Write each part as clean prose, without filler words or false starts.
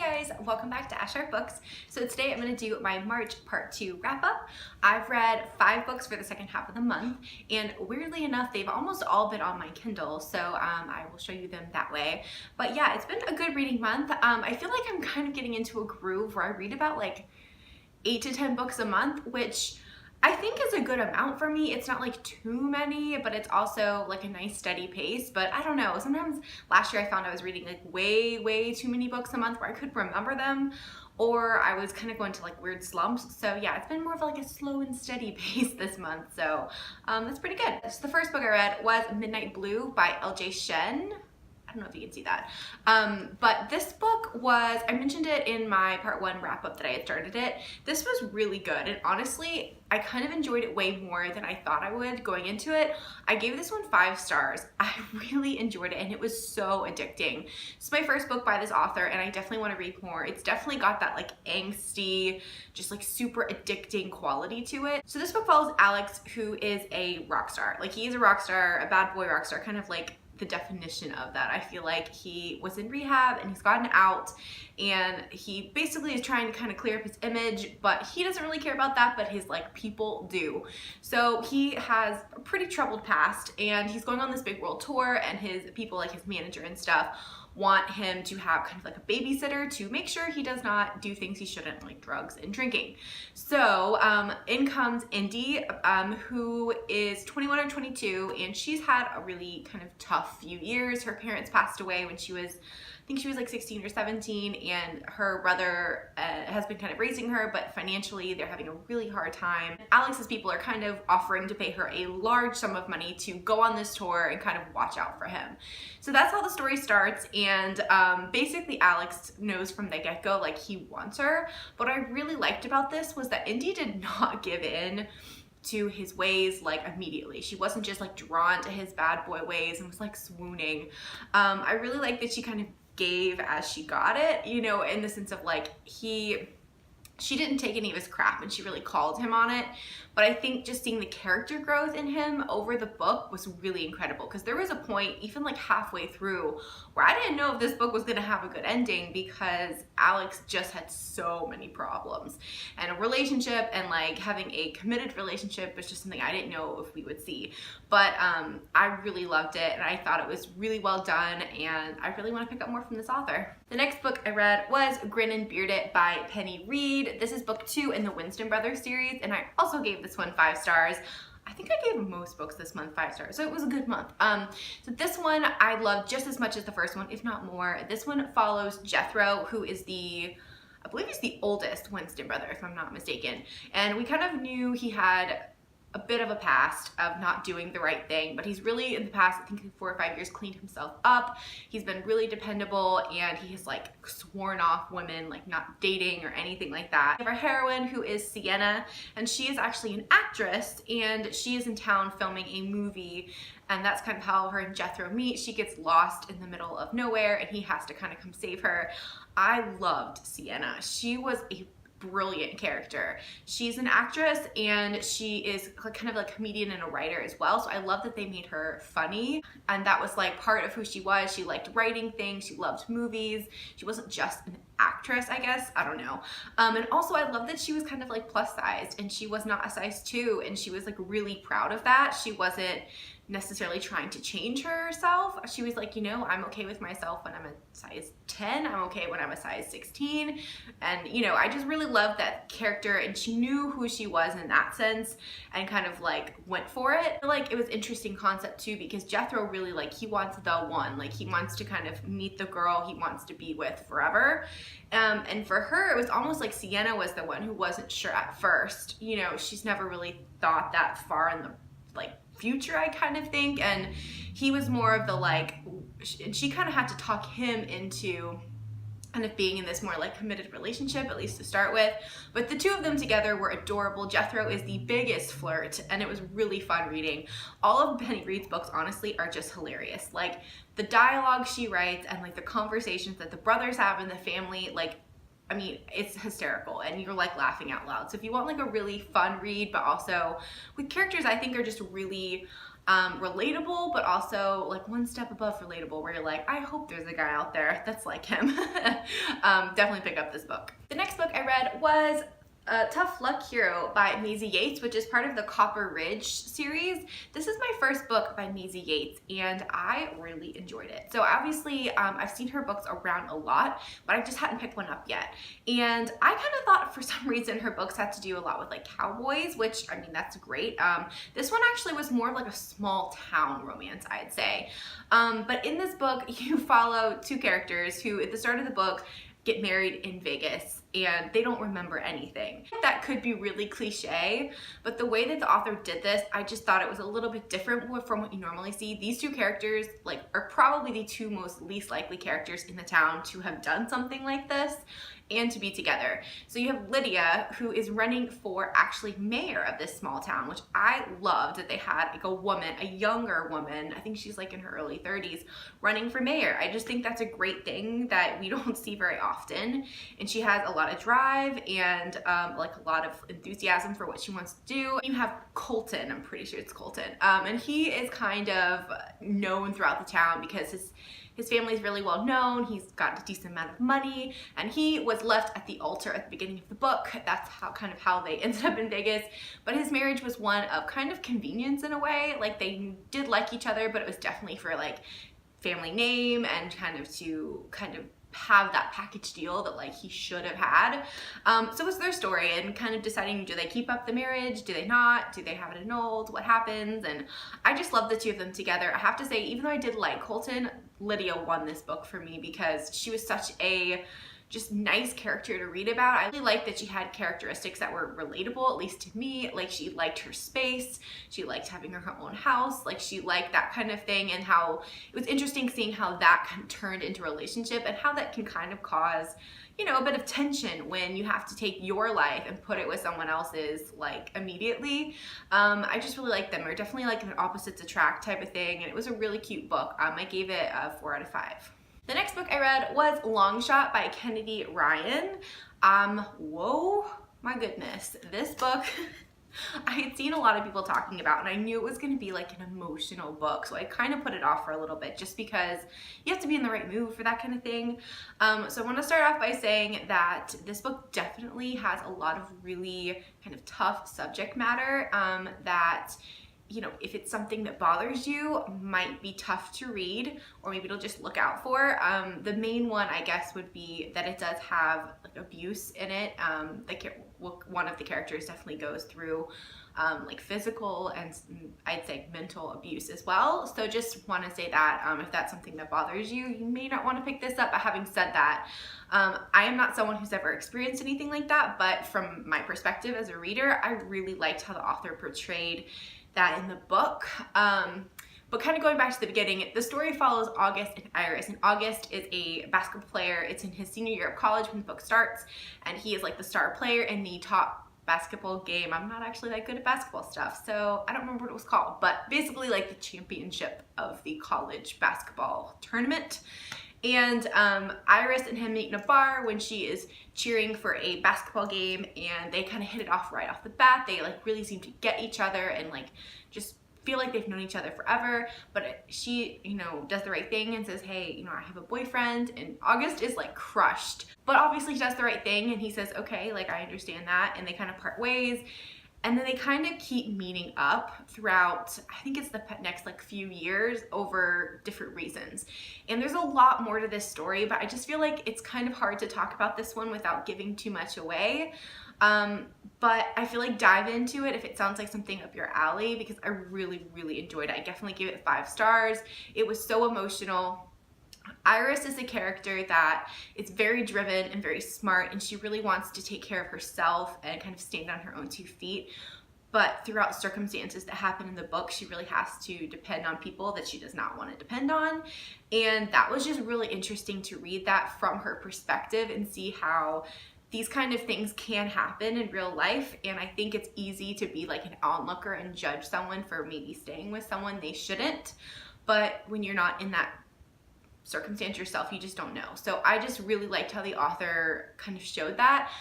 guys, welcome back to Ash Art Books. So today I'm going to do my March part 2 wrap up. I've read 5 books for the second half of the month, and weirdly enough they've almost all been on my Kindle, so I will show you them that way. But yeah, it's been a good reading month. I feel like I'm kind of getting into a groove where I read about like 8 to 10 books a month, which I think is a good amount for me. It's not like too many, but it's also like a nice steady pace. But I don't know, sometimes last year I found I was reading like way too many books a month where I couldn't remember them, or I was kind of going to like weird slumps. So yeah, it's been more of like a slow and steady pace this month. So that's pretty good. So the first book I read was Midnight Blue by LJ Shen. I don't know if you can see that. But this book was, I mentioned it in my part 1 wrap up that I had started it. This was really good, and honestly, I kind of enjoyed it way more than I thought I would going into it. I gave this one 5 stars. I really enjoyed it, and it was so addicting. It's my first book by this author, and I definitely want to read more. It's definitely got that like angsty, just like super addicting quality to it. So this book follows Alex, who is a rock star. Like, he is a rock star, a bad boy rock star, kind of like the definition of that. I feel like he was in rehab and he's gotten out, and he basically is trying to kind of clear up his image, but he doesn't really care about that, but his like people do. So he has a pretty troubled past, and he's going on this big world tour, and his people, like his manager and stuff, want him to have kind of like a babysitter to make sure he does not do things he shouldn't, like drugs and drinking. So in comes Indy, who is 21 or 22, and she's had a really kind of tough few years. Her parents passed away when she was, I think she was like 16 or 17, and her brother has been kind of raising her, but financially they're having a really hard time. Alex's people are kind of offering to pay her a large sum of money to go on this tour and kind of watch out for him. So that's how the story starts, and basically Alex knows from the get-go like he wants her. What I really liked about this was that Indy did not give in to his ways like immediately. She wasn't just like drawn to his bad boy ways and was like swooning. I really like that she kind of gave as she got it, you know, in the sense of like she didn't take any of his crap and she really called him on it. But I think just seeing the character growth in him over the book was really incredible, because there was a point even like halfway through where I didn't know if this book was going to have a good ending, because Alex just had so many problems, and a relationship and like having a committed relationship was just something I didn't know if we would see. But I really loved it, and I thought it was really well done, and I really want to pick up more from this author. The next book I read was Grin and Beard It by Penny Reed. This is book 2 in the Winston Brothers series, and I also gave this one 5 stars. I think I gave most books this month 5 stars, so it was a good month. So this one I loved just as much as the first one, if not more. This one follows Jethro, who is I believe he's the oldest Winston brother, if I'm not mistaken. And we kind of knew he had a bit of a past of not doing the right thing, but he's really, in the past, I think 4 or 5 years, cleaned himself up. He's been really dependable, and he has like sworn off women, like not dating or anything like that. We have our heroine, who is Sienna, and she is actually an actress, and she is in town filming a movie, and that's kind of how her and Jethro meet. She gets lost in the middle of nowhere, and he has to kind of come save her. I loved Sienna. She was a brilliant character. She's an actress, and she is kind of like a comedian and a writer as well, so I love that they made her funny, and that was like part of who she was. She liked writing things, she loved movies, she wasn't just an actress, I guess, I don't know. And also I love that she was kind of like plus sized, and she was not a size 2, and she was like really proud of that. She wasn't necessarily trying to change herself. She was like, you know, I'm okay with myself when I'm a size 10, I'm okay when I'm a size 16, and you know, I just really loved that character, and she knew who she was in that sense and kind of like went for it. Like, it was interesting concept too, because Jethro really, like, he wants the one, like he wants to kind of meet the girl he wants to be with forever. And for her, it was almost like Sienna was the one who wasn't sure at first. You know, she's never really thought that far in the like future, I kind of think, and he was more of the like, she kind of had to talk him into kind of being in this more like committed relationship, at least to start with. But the two of them together were adorable. Jethro is the biggest flirt, and it was really fun reading. All of Penny Reed's books honestly are just hilarious. Like, the dialogue she writes and like the conversations that the brothers have in the family, like, I mean, it's hysterical, and you're like laughing out loud. So if you want like a really fun read, but also with characters I think are just really relatable, but also like one step above relatable, where you're like, I hope there's a guy out there that's like him. Definitely pick up this book. The next book I read was Tough Luck Hero by Maisie Yates, which is part of the Copper Ridge series. This is my first book by Maisie Yates, and I really enjoyed it. So obviously, I've seen her books around a lot, but I just hadn't picked one up yet. And I kind of thought for some reason her books had to do a lot with like cowboys, which, I mean, that's great. This one actually was more like a small town romance, I'd say. But in this book, you follow two characters who, at the start of the book, get married in Vegas and they don't remember anything. That could be really cliche, but the way that the author did this, I just thought it was a little bit different from what you normally see. These two characters are probably the two most least likely characters in the town to have done something like this and to be together. So you have Lydia, who is running for actually mayor of this small town, which I loved that they had like a woman, a younger woman, I think she's like in her early 30s, running for mayor. I just think that's a great thing that we don't see very often. And she has a lot of drive and like a lot of enthusiasm for what she wants to do. You have Colton, I'm pretty sure it's Colton, and he is kind of known throughout the town because his family is really well known. He's got a decent amount of money, and he was left at the altar at the beginning of the book. That's how they ended up in Vegas. But his marriage was one of kind of convenience in a way. Like, they did like each other, but it was definitely for like family name and kind of to have that package deal that like he should have had. So it's their story and kind of deciding, do they keep up the marriage? Do they not? Do they have it annulled? What happens? And I just love the two of them together. I have to say, even though I did like Colton, Lydia won this book for me because she was such a just nice character to read about. I really liked that she had characteristics that were relatable, at least to me. Like, she liked her space, she liked having her own house, like she liked that kind of thing, and how it was interesting seeing how that kind of turned into a relationship and how that can kind of cause, you know, a bit of tension when you have to take your life and put it with someone else's like immediately. I just really like them. They're definitely like an opposites attract type of thing, and it was a really cute book. I gave it a 4 out of 5. The next book I read was Long Shot by Kennedy Ryan. Whoa, my goodness. This book, I had seen a lot of people talking about, and I knew it was going to be like an emotional book, so I kind of put it off for a little bit just because you have to be in the right mood for that kind of thing. So I want to start off by saying that this book definitely has a lot of really kind of tough subject matter that, you know, if it's something that bothers you, might be tough to read, or maybe it'll just look out for. The main one, I guess, would be that it does have like abuse in it. One of the characters definitely goes through like physical and I'd say mental abuse as well. So just want to say that if that's something that bothers you, you may not want to pick this up. But having said that, I am not someone who's ever experienced anything like that, but from my perspective as a reader, I really liked how the author portrayed that in the book. But kind of going back to the beginning, the story follows August and Iris. And August is a basketball player. It's in his senior year of college when the book starts, and he is like the star player in the top basketball game. I'm not actually that good at basketball stuff, so I don't remember what it was called, but basically like the championship of the college basketball tournament. And Iris and him meet in a bar when she is cheering for a basketball game, and they kind of hit it off right off the bat. They like really seem to get each other and like just feel like they've known each other forever. But she, you know, does the right thing and says, hey, you know, I have a boyfriend. And August is like crushed, but obviously he does the right thing and he says, okay, like I understand that. And they kind of part ways. And then they kind of keep meeting up throughout, I think it's the next like few years, over different reasons. And there's a lot more to this story, but I just feel like it's kind of hard to talk about this one without giving too much away. But I feel like dive into it if it sounds like something up your alley, because I really, really enjoyed it. I definitely gave it 5 stars. It was so emotional. Iris is a character that is very driven and very smart, and she really wants to take care of herself and kind of stand on her own 2 feet. But throughout circumstances that happen in the book, she really has to depend on people that she does not want to depend on. And that was just really interesting to read that from her perspective and see how these kind of things can happen in real life. And I think it's easy to be like an onlooker and judge someone for maybe staying with someone they shouldn't. But when you're not in that circumstance yourself, you just don't know. So I just really liked how the author kind of showed that.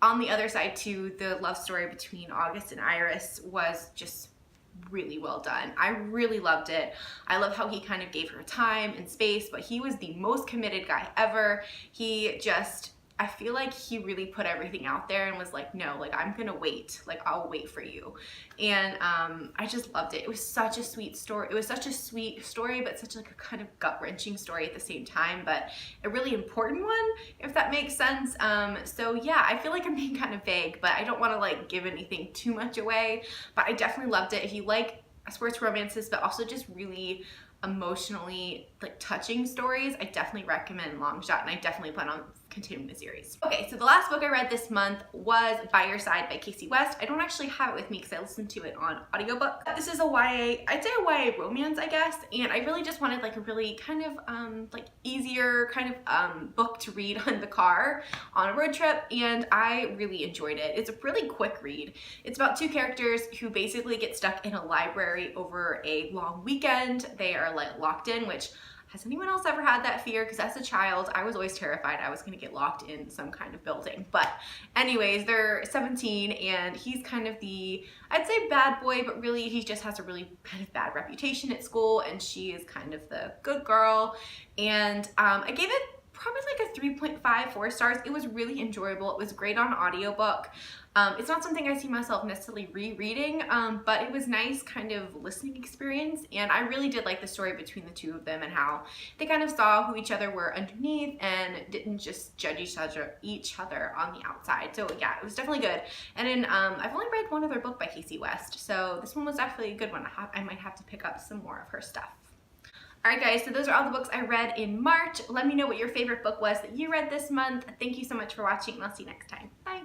On the other side too, the love story between August and Iris was just really well done. I really loved it. I love how he kind of gave her time and space, but he was the most committed guy ever. He just, I feel like he really put everything out there and was like, no, like I'm gonna wait, like I'll wait for you. And I just loved it. It was such a sweet story. It was such a sweet story, but such like a kind of gut-wrenching story at the same time, but a really important one, if that makes sense. So yeah, I feel like I'm being kind of vague, but I don't want to like give anything too much away, but I definitely loved it. If you like sports romances, but also just really emotionally like touching stories, I definitely recommend Long Shot, and I definitely plan on continuing the series. Okay, so the last book I read this month was By Your Side by Casey West. I don't actually have it with me because I listened to it on audiobook. This is a YA, I'd say a YA romance, I guess, and I really just wanted like a really kind of like easier kind of book to read on the car on a road trip, and I really enjoyed it. It's a really quick read. It's about two characters who basically get stuck in a library over a long weekend. They are like locked in, which, has anyone else ever had that fear? Because as a child, I was always terrified I was gonna get locked in some kind of building. But anyways, they're 17 and he's kind of the, I'd say bad boy, but really he just has a really kind of bad reputation at school, and she is kind of the good girl. And I gave it probably like a 3.5, 4 stars. It was really enjoyable. It was great on audiobook. It's not something I see myself necessarily rereading, but it was nice kind of listening experience, and I really did like the story between the two of them and how they kind of saw who each other were underneath and didn't just judge each other on the outside. So yeah, it was definitely good. And then I've only read one other book by Casey West, so this one was definitely a good one. I might have to pick up some more of her stuff. Alright guys, so those are all the books I read in March. Let me know what your favorite book was that you read this month. Thank you so much for watching, and I'll see you next time. Bye!